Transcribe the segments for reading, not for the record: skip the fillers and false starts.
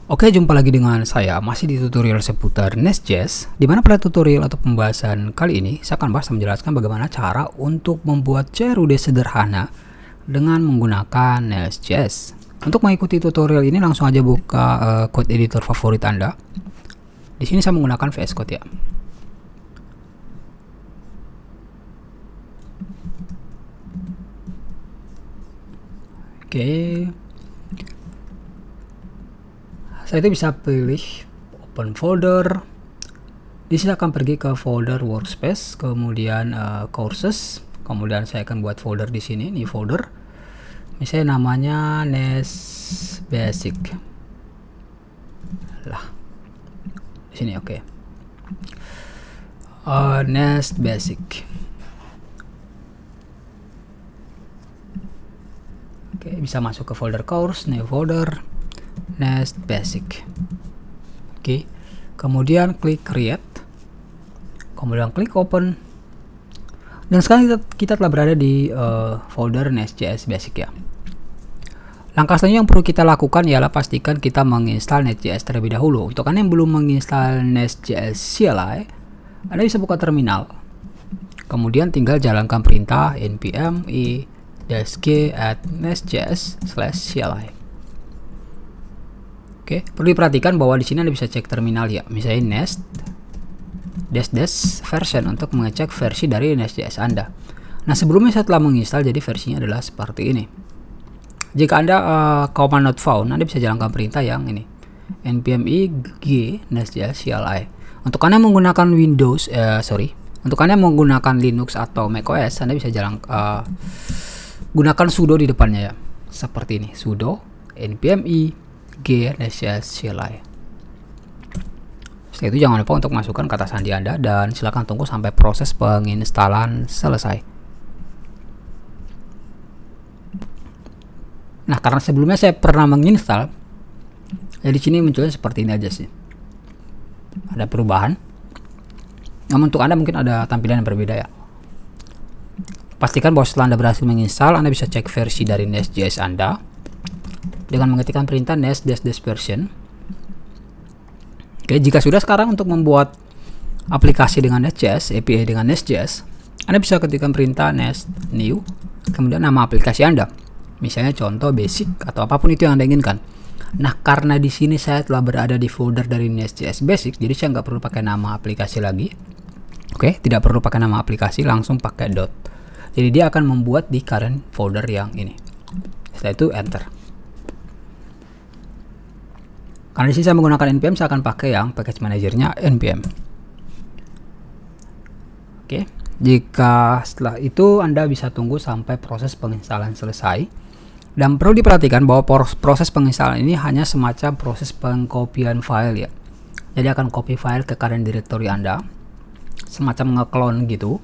Oke, jumpa lagi dengan saya, masih di tutorial seputar Nest.js, di mana pada tutorial atau pembahasan kali ini, saya akan bahas menjelaskan bagaimana cara untuk membuat CRUD sederhana dengan menggunakan Nest.js. Untuk mengikuti tutorial ini, langsung aja buka code editor favorit Anda. Di sini saya menggunakan VS Code ya. Oke. Saya itu bisa pilih open folder. Di sini akan pergi ke folder workspace, kemudian courses, kemudian saya akan buat folder di sini, new folder. Misalnya namanya Nest Basic. Lah. Di sini oke. Nest Basic. Oke, bisa masuk ke folder course, new folder. Nest Basic. Oke, kemudian klik create, kemudian klik open, dan sekarang kita telah berada di folder Nest.js Basic ya. Langkah selanjutnya yang perlu kita lakukan ialah pastikan kita menginstal Nest.js terlebih dahulu. Untuk Anda yang belum menginstal Nest.js CLI, Anda bisa buka terminal, kemudian tinggal jalankan perintah npm i-g@nestjs/cli. Oke, perlu diperhatikan bahwa di sini Anda bisa cek terminal ya, misalnya nest version untuk mengecek versi dari Nest.js Anda. Nah, sebelumnya saya telah menginstal, jadi versinya adalah seperti ini. Jika Anda command not found, Anda bisa jalankan perintah yang ini, npm i-g nestjs cli. Untuk Anda menggunakan untuk Anda menggunakan Linux atau macOS, Anda bisa gunakan sudo di depannya ya, seperti ini, sudo npm i-g nestjs cli. Setelah itu jangan lupa untuk masukkan kata sandi Anda dan silakan tunggu sampai proses penginstalan selesai. Nah, karena sebelumnya saya pernah menginstal, jadi di sini munculnya seperti ini aja sih. Ada perubahan. Namun untuk Anda mungkin ada tampilan yang berbeda ya. Pastikan bahwa setelah Anda berhasil menginstal, Anda bisa cek versi dari Nest.js Anda dengan mengetikkan perintah nest-version. Oke, jika sudah, sekarang untuk membuat aplikasi dengan Nest.js, API dengan Nest.js, Anda bisa ketikkan perintah nest new, kemudian nama aplikasi Anda. Misalnya contoh basic atau apapun itu yang Anda inginkan. Nah, karena di sini saya telah berada di folder dari Nest.js Basic, jadi saya nggak perlu pakai nama aplikasi lagi. Oke, tidak perlu pakai nama aplikasi, langsung pakai dot. Jadi dia akan membuat di current folder yang ini. Setelah itu enter. Karena di sini saya menggunakan npm, saya akan pakai yang package manajernya npm. Oke, jika setelah itu Anda bisa tunggu sampai proses penginstalan selesai. Dan perlu diperhatikan bahwa proses penginstalan ini hanya semacam proses pengkopian file ya. Jadi akan copy file ke current directory Anda, semacam nge-clone gitu.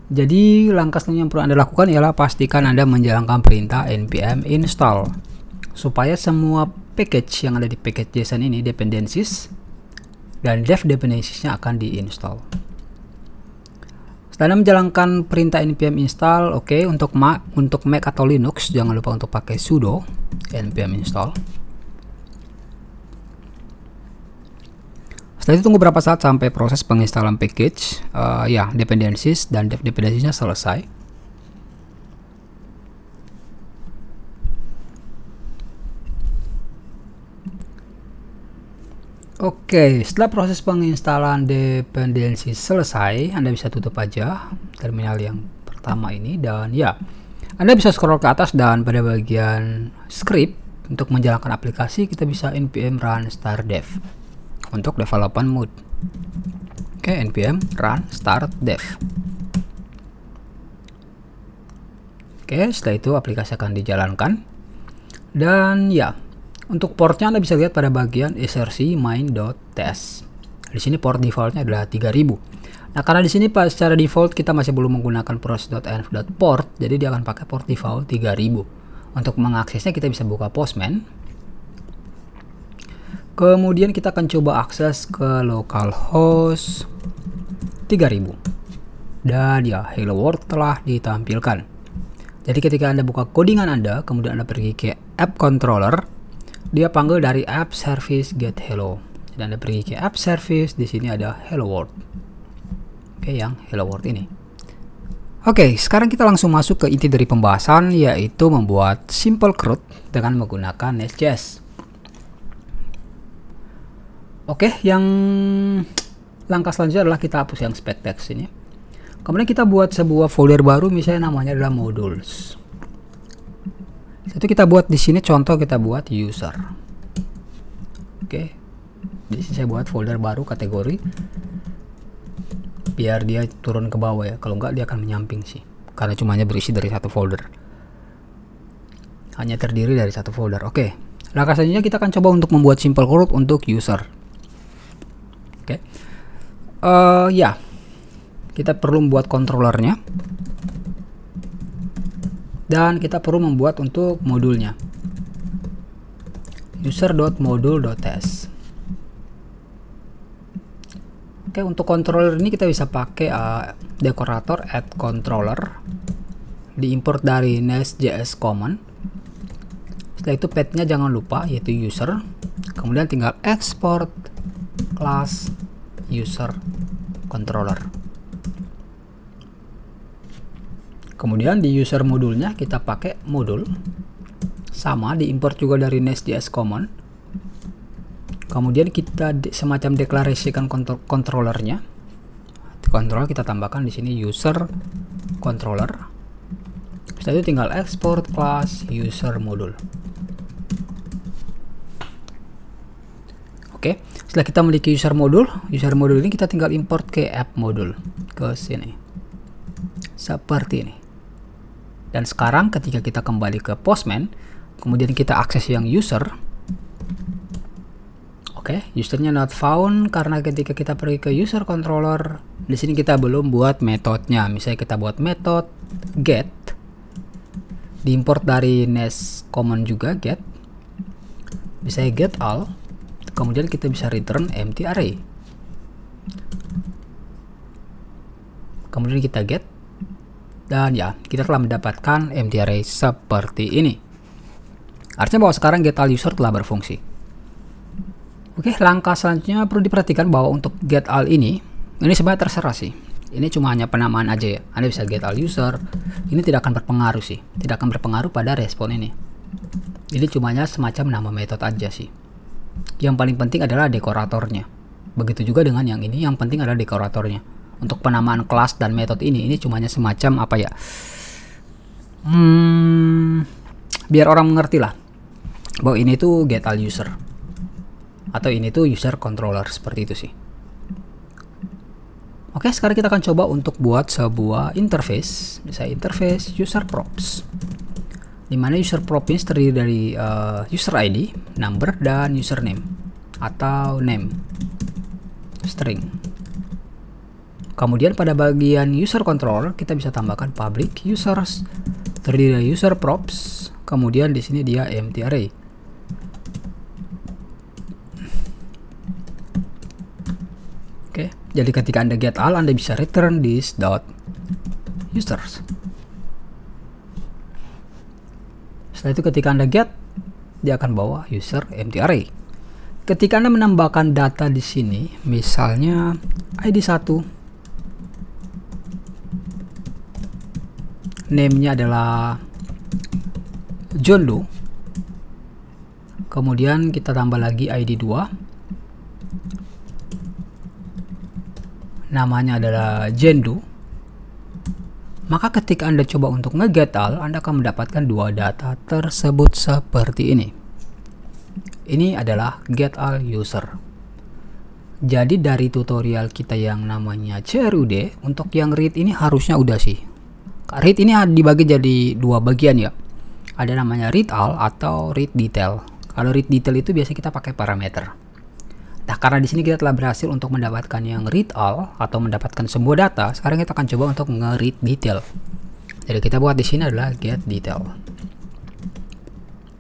Jadi langkah selanjutnya yang perlu Anda lakukan ialah pastikan Anda menjalankan perintah npm install, supaya semua package yang ada di package JSON ini, dependencies dan dev dependencies-nya akan diinstal. Setelah Anda menjalankan perintah npm install, oke, untuk Mac atau Linux jangan lupa untuk pakai sudo npm install. Setelah itu tunggu beberapa saat sampai proses penginstalan package dependencies dan dev dependencies-nya selesai. Oke, setelah proses penginstalan dependensi selesai, Anda bisa tutup aja terminal yang pertama ini, dan ya, Anda bisa scroll ke atas dan pada bagian script untuk menjalankan aplikasi kita bisa npm run start dev untuk development mode. Oke, npm run start dev. Oke, setelah itu aplikasi akan dijalankan, dan ya, untuk portnya Anda bisa lihat pada bagian src main.ts. Di sini port defaultnya adalah 3000. Nah, karena di sini secara default kita masih belum menggunakan port, jadi dia akan pakai port default 3000. Untuk mengaksesnya kita bisa buka Postman. Kemudian kita akan coba akses ke localhost 3000. Dan ya, hello world telah ditampilkan. Jadi ketika Anda buka codingan Anda, kemudian Anda pergi ke app controller, dia panggil dari app service get hello. Dan Anda pergi ke app service, di sini ada hello world. Oke, yang hello world ini. Oke, sekarang kita langsung masuk ke inti dari pembahasan, yaitu membuat simple CRUD dengan menggunakan Nest.js. Oke, yang langkah selanjutnya adalah kita hapus yang spec text ini. Kemudian kita buat sebuah folder baru, misalnya namanya adalah modules. Itu kita buat di sini, contoh kita buat user. Oke, di sini saya buat folder baru kategori. Biar dia turun ke bawah ya, kalau enggak dia akan menyamping sih, karena cumanya berisi dari satu folder, hanya terdiri dari satu folder. Oke, langkah selanjutnya kita akan coba untuk membuat simple CRUD untuk user. Oke, ya, kita perlu membuat controllernya dan kita perlu membuat untuk modulnya, user.module.test. Oke, untuk controller ini kita bisa pakai dekorator add controller, diimport dari Nest.js command. Setelah itu path-nya jangan lupa, yaitu user. Kemudian tinggal export class user controller. Kemudian di user modulnya kita pakai modul, sama diimport juga dari Nest.js command. Kemudian kita semacam deklarasikan controllernya. Controller kita tambahkan di sini user controller. Setelah itu tinggal export class user module. Oke, setelah kita memiliki user module ini kita tinggal import ke app module ke sini. Seperti ini. Dan sekarang ketika kita kembali ke Postman, kemudian kita akses yang user. Oke, usernya not found karena ketika kita pergi ke user controller, di sini kita belum buat metodenya. Misalnya kita buat metode get, diimport dari Nest command juga get, bisa get all, kemudian kita bisa return empty array. Kemudian kita get, dan ya kita telah mendapatkan empty array seperti ini. Artinya bahwa sekarang get all user telah berfungsi. Oke, langkah selanjutnya perlu diperhatikan bahwa untuk get all ini sebenarnya terserah sih. Ini cuma hanya penamaan aja ya. Anda bisa get all user. Ini tidak akan berpengaruh sih. Tidak akan berpengaruh pada respon ini. Ini cuma semacam nama metode aja sih. Yang paling penting adalah dekoratornya. Begitu juga dengan yang ini. Yang penting adalah dekoratornya. Untuk penamaan kelas dan metode ini cuma semacam apa ya? Biar orang mengerti lah bahwa ini tuh get all user. Atau ini tuh user controller, seperti itu sih. Oke, sekarang kita akan coba untuk buat sebuah interface. Misalnya interface user props, dimana user prop ini terdiri dari user ID, number, dan username atau name string. Kemudian pada bagian user controller kita bisa tambahkan public users, terdiri dari user props. Kemudian di sini dia empty array. Jadi ketika Anda get all, Anda bisa return this dot users. Setelah itu ketika Anda get, dia akan bawa user empty array. Ketika Anda menambahkan data di sini, misalnya ID 1, name-nya adalah John Doe, kemudian kita tambah lagi ID 2, namanya adalah Jendu, maka ketika Anda coba untuk nge-get all, Anda akan mendapatkan dua data tersebut seperti ini. Ini adalah get all user. Jadi dari tutorial kita yang namanya CRUD, untuk yang read ini harusnya udah sih. Read ini dibagi jadi dua bagian ya. Ada namanya read all atau read detail. Kalau read detail itu biasanya kita pakai parameter. Nah, karena di sini kita telah berhasil untuk mendapatkan yang read all atau mendapatkan semua data, sekarang kita akan coba untuk nge-read detail. Jadi kita buat di sini adalah get detail.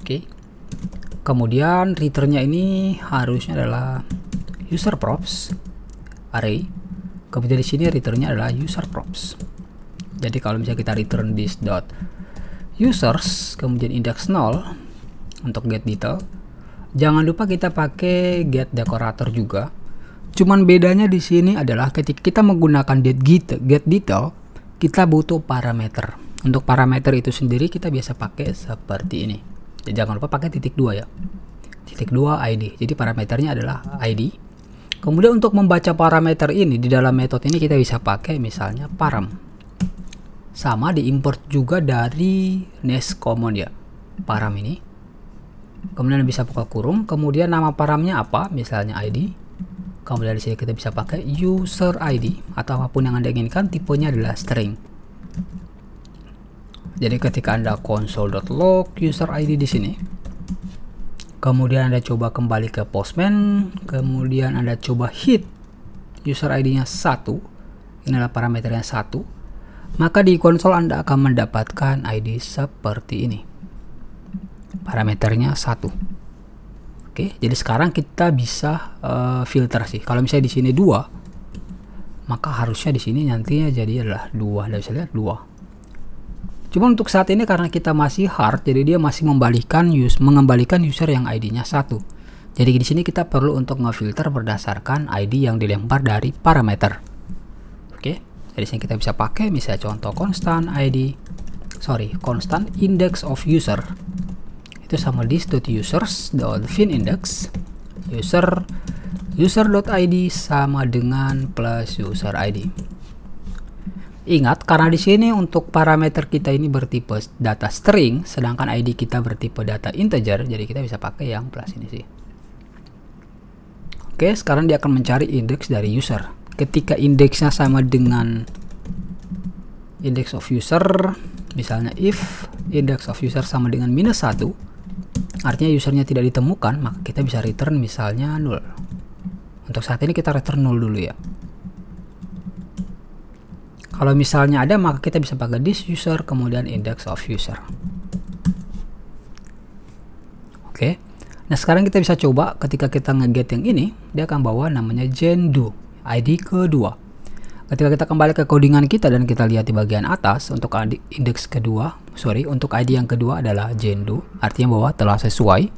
Oke. Kemudian returnnya ini harusnya adalah user props array. Kemudian di sini returnnya adalah user props. Jadi kalau misalnya kita return this dot users, kemudian index 0 untuk get detail, Jangan lupa kita pakai get decorator juga. Cuman bedanya di sini adalah ketika kita menggunakan get detail, kita butuh parameter. Untuk parameter itu sendiri kita biasa pakai seperti ini. Jangan lupa pakai titik 2 ya. Titik 2 ID. Jadi parameternya adalah ID. Kemudian untuk membaca parameter ini di dalam metode ini kita bisa pakai misalnya param. Sama diimport juga dari Nest Common ya. Param ini. Kemudian bisa buka kurung, kemudian nama paramnya apa, misalnya ID. Kemudian di sini kita bisa pakai user ID atau apapun yang Anda inginkan, tipenya adalah string. Jadi ketika Anda console.log user ID di sini, kemudian Anda coba kembali ke Postman, kemudian Anda coba hit user ID-nya 1, inilah parameternya 1, maka di konsol Anda akan mendapatkan ID seperti ini. Parameternya 1. Oke, jadi sekarang kita bisa filter sih. Kalau misalnya di sini 2, maka harusnya di sini nantinya jadi adalah 2. Anda bisa lihat 2. Cuma untuk saat ini karena kita masih hard, jadi dia masih mengembalikan user yang ID-nya 1. Jadi di sini kita perlu untuk ngefilter berdasarkan ID yang dilempar dari parameter. Oke, jadi sini kita bisa pakai misalnya contoh constant index of user. Itu sama this.users.finIndex user.id sama dengan plus user ID. Ingat, karena di sini untuk parameter kita ini bertipe data string, sedangkan ID kita bertipe data integer, jadi kita bisa pakai yang plus ini sih. Oke, sekarang dia akan mencari indeks dari user. Ketika indeksnya sama dengan index of user, misalnya if index of user sama dengan -1, artinya usernya tidak ditemukan, maka kita bisa return misalnya 0. Untuk saat ini kita return 0 dulu ya. Kalau misalnya ada, maka kita bisa pakai this user kemudian index of user. Oke. Nah, sekarang kita bisa coba ketika kita nge-get yang ini, dia akan bawa namanya gen2, ID kedua. Ketika kita kembali ke codingan kita dan kita lihat di bagian atas untuk untuk ID yang kedua adalah gen2, artinya bahwa telah sesuai.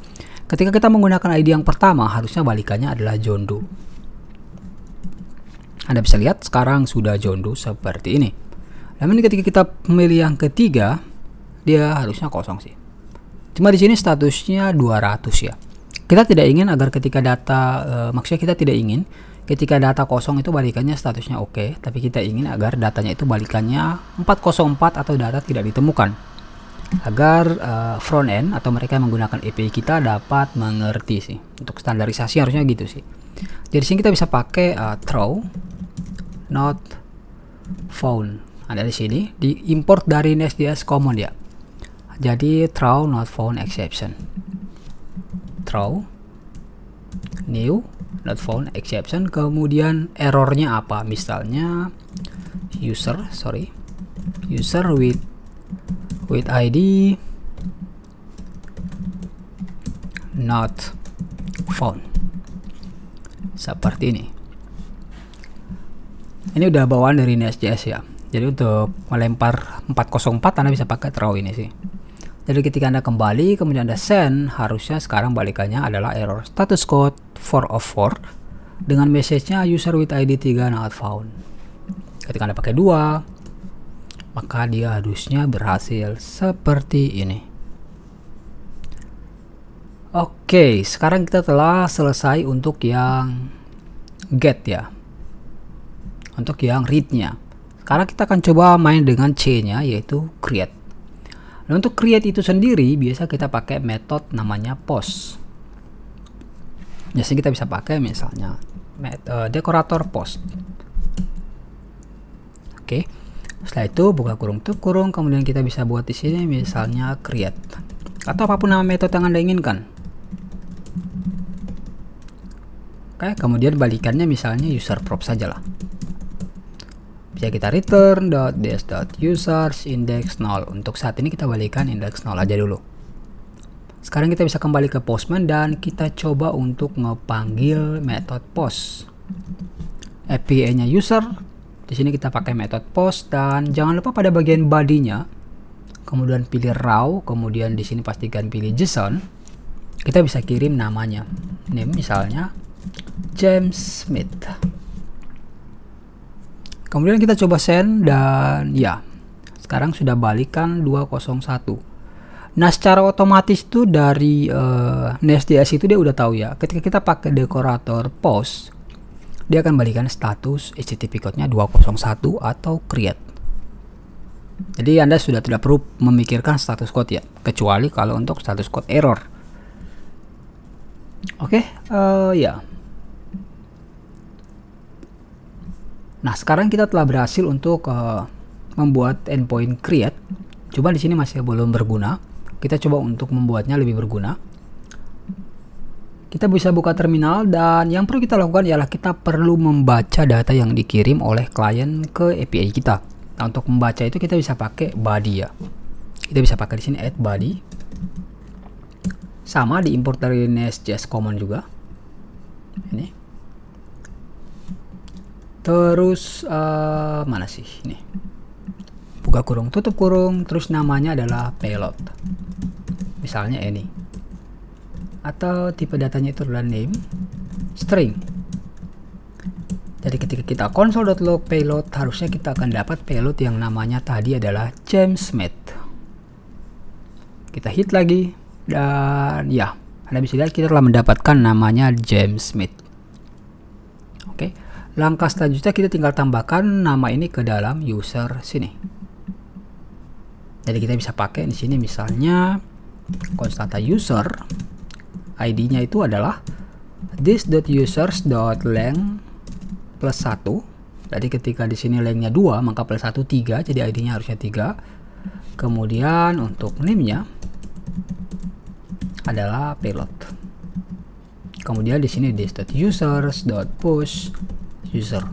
Ketika kita menggunakan ID yang pertama, harusnya balikannya adalah gen2. Anda bisa lihat sekarang sudah gen2 seperti ini. Namun ketika kita memilih yang ketiga, dia harusnya kosong sih. Cuma di sini statusnya 200 ya. Kita tidak ingin agar ketika data, maksudnya kita tidak ingin ketika data kosong itu balikannya statusnya oke, tapi kita ingin agar datanya itu balikannya 404 atau data tidak ditemukan, agar front end atau mereka yang menggunakan API kita dapat mengerti sih. Untuk standarisasi harusnya gitu sih. Jadi sini kita bisa pakai throw not found. Ada di sini diimport dari Nest.js common ya. Jadi throw not found exception, throw new not found exception, kemudian errornya apa, misalnya user with ID not found, seperti ini. Ini udah bawaan dari Nest.js ya. Jadi untuk melempar 404 Anda bisa pakai throw ini sih. Jadi ketika Anda kembali kemudian Anda send, harusnya sekarang balikannya adalah error status code 4 of 4 dengan message-nya user with ID 3 not found. Ketika Anda pakai 2, maka dia harusnya berhasil seperti ini. Oke, sekarang kita telah selesai untuk yang get ya. Untuk yang read-nya. Sekarang kita akan coba main dengan C-nya, yaitu create. Nah, untuk create itu sendiri biasa kita pakai metode namanya post. Biasanya kita bisa pakai misalnya decorator post. Oke. Setelah itu buka kurung tutup kurung, kemudian kita bisa buat di sini misalnya create atau apapun nama metode yang Anda inginkan. Oke, kemudian balikannya misalnya user prop sajalah. Bisa kita return .this.users index 0. Untuk saat ini kita balikan index 0 aja dulu. Sekarang kita bisa kembali ke Postman dan kita coba untuk ngepanggil metode post. API-nya user. Di sini kita pakai metode post dan jangan lupa pada bagian body-nya kemudian pilih raw, kemudian di sini pastikan pilih JSON. kita bisa kirim namanya, name misalnya James Smith. Kemudian kita coba send dan ya, sekarang sudah balikan 201. Nah, secara otomatis tuh dari Nest.js itu dia udah tahu ya, ketika kita pakai dekorator post, dia akan balikan status HTTP code-nya 201 atau create. Jadi Anda sudah tidak perlu memikirkan status code ya, kecuali kalau untuk status code error. Oke, ya. Nah, sekarang kita telah berhasil untuk membuat endpoint create. Coba di sini masih belum berguna. Kita coba untuk membuatnya lebih berguna. Kita bisa buka terminal dan yang perlu kita lakukan ialah kita perlu membaca data yang dikirim oleh klien ke API kita. Nah, untuk membaca itu kita bisa pakai body ya. Kita bisa pakai di sini add body. Sama diimport dari Nest.js common juga. Ini. Terus mana sih ini? Buka kurung, tutup kurung, terus namanya adalah payload. Misalnya ini. Atau tipe datanya itu adalah name string. Jadi ketika kita console.log payload, harusnya kita akan dapat payload yang namanya tadi adalah James Smith. Kita hit lagi dan ya, Anda bisa lihat kita telah mendapatkan namanya James Smith. Oke. Langkah selanjutnya kita tinggal tambahkan nama ini ke dalam user sini. Jadi kita bisa pakai di sini misalnya konstanta user, ID-nya itu adalah this.users.length plus 1. Jadi ketika di sini length-nya 2, maka plus 1 3, jadi ID-nya harusnya 3. Kemudian untuk name-nya adalah payload. Kemudian di sini this.users.push user.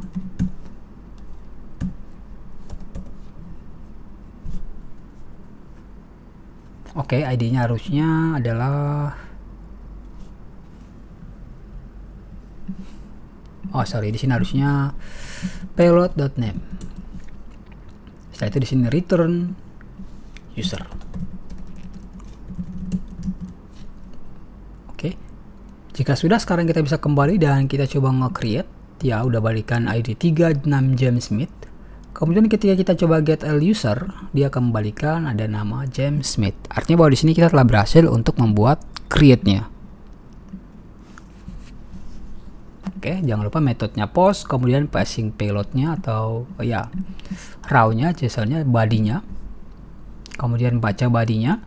Oke, ID-nya harusnya adalah di sini harusnya payload.name. Setelah itu di sini return user. Oke. Jika sudah, sekarang kita bisa kembali dan kita coba nge-create. Ya, udah balikan ID 36 James Smith. Kemudian ketika kita coba get L user, dia akan membalikan ada nama James Smith. Artinya bahwa di sini kita telah berhasil untuk membuat create-nya. Oke, jangan lupa metodenya post, kemudian passing payload-nya atau ya raw-nya, JSON-nya, body-nya. Kemudian baca body-nya.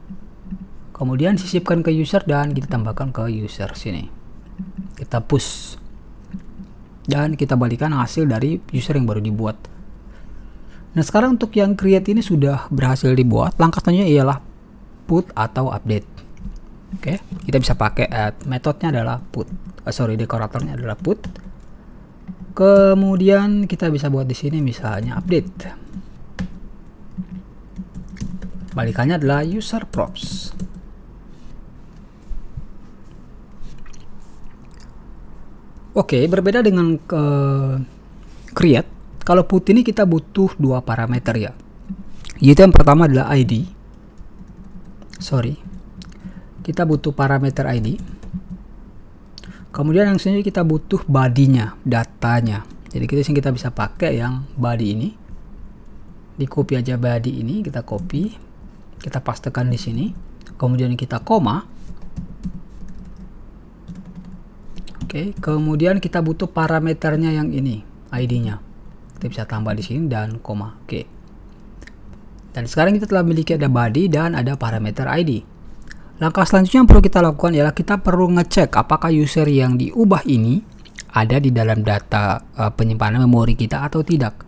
Kemudian sisipkan ke user dan kita tambahkan ke user sini. Kita push. Dan kita balikan hasil dari user yang baru dibuat. Nah, sekarang untuk yang create ini sudah berhasil dibuat. Langkah selanjutnya ialah put atau update. Oke, kita bisa pakai add. Metodenya adalah put. Dekoratornya adalah put. Kemudian kita bisa buat di sini misalnya update. Balikannya adalah user props. Oke, berbeda dengan create. Kalau put ini kita butuh dua parameter ya. Yaitu yang pertama adalah ID. Kita butuh parameter ID. Kemudian yang selanjutnya kita butuh body-nya, datanya. Jadi kita bisa pakai yang body ini. Di copy aja body ini, kita copy, kita pastekan di sini. Kemudian kita koma. Oke, kemudian kita butuh parameternya yang ini, ID-nya. Kita bisa tambah di sini dan koma. Oke. Dan sekarang kita telah memiliki ada body dan ada parameter ID. Langkah selanjutnya yang perlu kita lakukan ialah kita perlu ngecek apakah user yang diubah ini ada di dalam data penyimpanan memori kita atau tidak.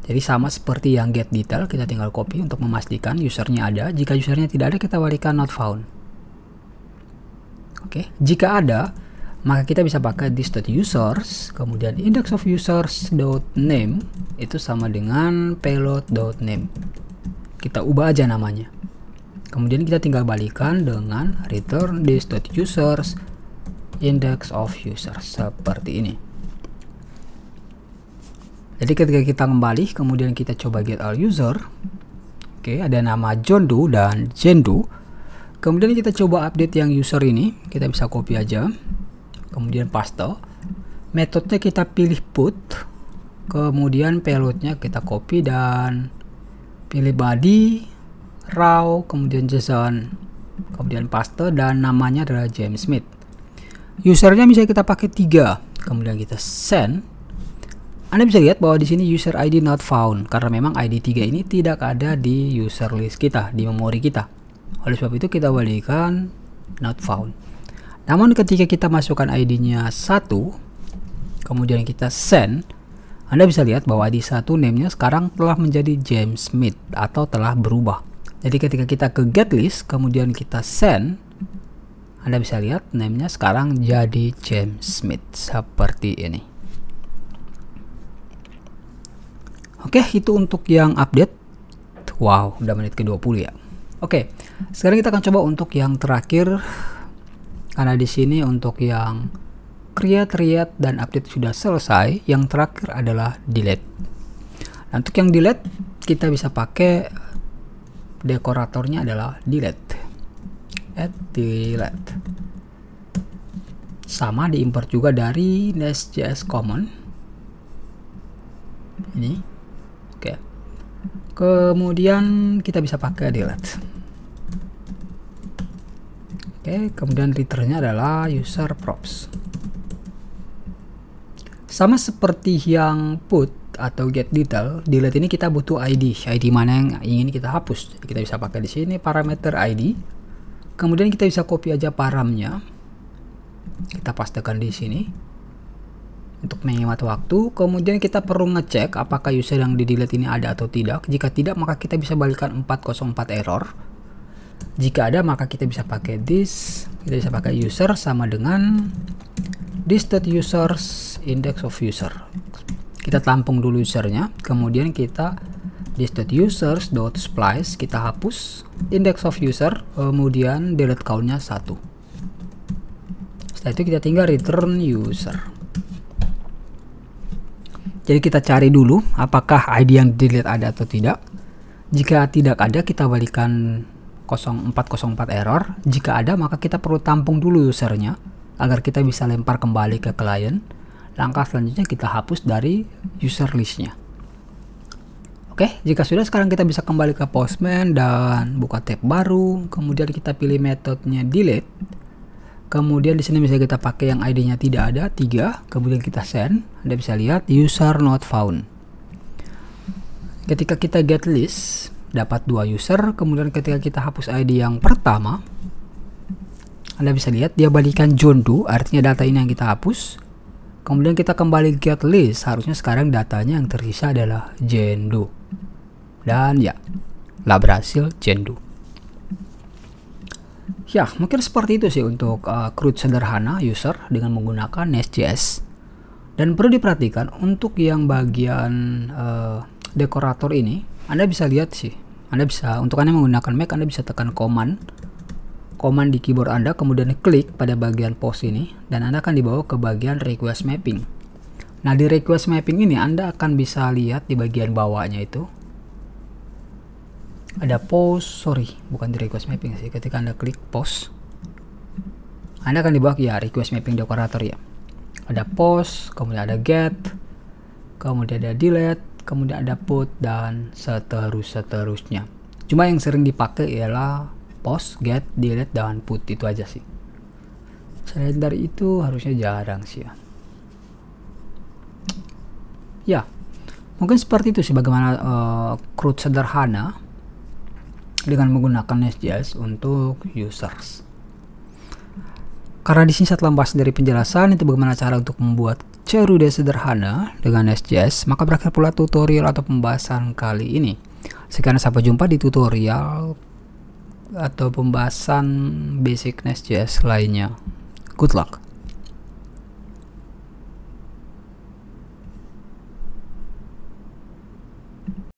Jadi sama seperti yang get detail, kita tinggal copy untuk memastikan usernya ada. Jika usernya tidak ada, kita balikan not found. Oke, jika ada, maka kita bisa pakai this.users, kemudian index of users.name itu sama dengan payload.name. Kita ubah aja namanya. Kemudian kita tinggal balikan dengan return this.users index of users seperti ini. Jadi ketika kita kembali, kemudian kita coba get all user. Oke, ada nama John Doe dan Jane Doe. kemudian kita coba update yang user ini. Kita bisa copy aja, kemudian paste. Metodenya kita pilih put, kemudian payloadnya kita copy dan pilih body, raw, kemudian JSON, kemudian paste, dan namanya adalah James Smith. Usernya bisa kita pakai 3, kemudian kita send. Anda bisa lihat bahwa di sini user ID not found karena memang ID 3 ini tidak ada di user list kita, di memori kita. Oleh sebab itu kita balikan not found. Namun ketika kita masukkan ID-nya 1, kemudian kita send, Anda bisa lihat bahwa ID 1 name-nya sekarang telah menjadi James Smith atau telah berubah. Jadi ketika kita ke get list, kemudian kita send, Anda bisa lihat name-nya sekarang jadi James Smith seperti ini. Oke, itu untuk yang update. Wow, udah menit ke-20 ya. Oke, sekarang kita akan coba untuk yang terakhir. Karena di sini untuk yang create dan update sudah selesai, yang terakhir adalah delete. Nah, untuk yang delete kita bisa pakai dekoratornya adalah delete. Delete. Sama diimport juga dari Nest.js common. Ini. Oke. Kemudian kita bisa pakai delete. Oke, kemudian returnnya adalah user props. Sama seperti yang put atau get detail, delete ini kita butuh ID mana yang ingin kita hapus. Kita bisa pakai di sini parameter ID. Kemudian kita bisa copy aja paramnya. Kita pastekan di sini untuk menghemat waktu. Kemudian kita perlu ngecek apakah user yang di delete ini ada atau tidak. Jika tidak, maka kita bisa balikan 404 error. Jika ada, maka kita bisa pakai this. Kita bisa pakai user sama dengan this.users index of user. Kita tampung dulu usernya, kemudian kita this.users.splice, kita hapus index of user, kemudian delete count-nya 1. Setelah itu kita tinggal return user. Jadi kita cari dulu apakah ID yang delete ada atau tidak. Jika tidak ada, kita balikan 0404 error. Jika ada, maka kita perlu tampung dulu usernya agar kita bisa lempar kembali ke klien. Langkah selanjutnya kita hapus dari user listnya. Oke, jika sudah, sekarang kita bisa kembali ke Postman dan buka tab baru. Kemudian kita pilih metodenya delete. Kemudian di sini bisa kita pakai yang ID-nya tidak ada 3. Kemudian kita send. Anda bisa lihat user not found. Ketika kita get list dapat 2 user. Kemudian ketika kita hapus ID yang pertama, Anda bisa lihat dia balikan John Doe, artinya data ini yang kita hapus. Kemudian kita kembali get list, harusnya sekarang datanya yang tersisa adalah Jane Doe. Dan ya, lah berhasil Jane Doe. Ya, mungkin seperti itu sih untuk CRUD sederhana user dengan menggunakan Nest.js. Dan perlu diperhatikan untuk yang bagian dekorator ini, Anda bisa lihat sih. Untuk Anda menggunakan Mac, Anda bisa tekan command di keyboard Anda, kemudian klik pada bagian post ini, dan Anda akan dibawa ke bagian request mapping. Nah, di request mapping ini Anda akan bisa lihat di bagian bawahnya itu ada post, bukan di request mapping sih. Ketika Anda klik post, Anda akan dibawa ya request mapping dekorator ya. Ada post, kemudian ada get, kemudian ada delete, kemudian ada put, dan seterusnya. Cuma yang sering dipakai ialah post, get, delete, dan put, itu aja sih. Selain dari itu harusnya jarang sih ya. Ya, mungkin seperti itu sih bagaimana CRUD sederhana dengan menggunakan Nest.js untuk users. Karena di sini saya telah membahas dari penjelasan itu bagaimana cara untuk membuat CRUD sederhana dengan Nest.js, maka berakhir pula tutorial atau pembahasan kali ini. Sekian, sampai jumpa di tutorial atau pembahasan basic Nest.js lainnya. Good luck.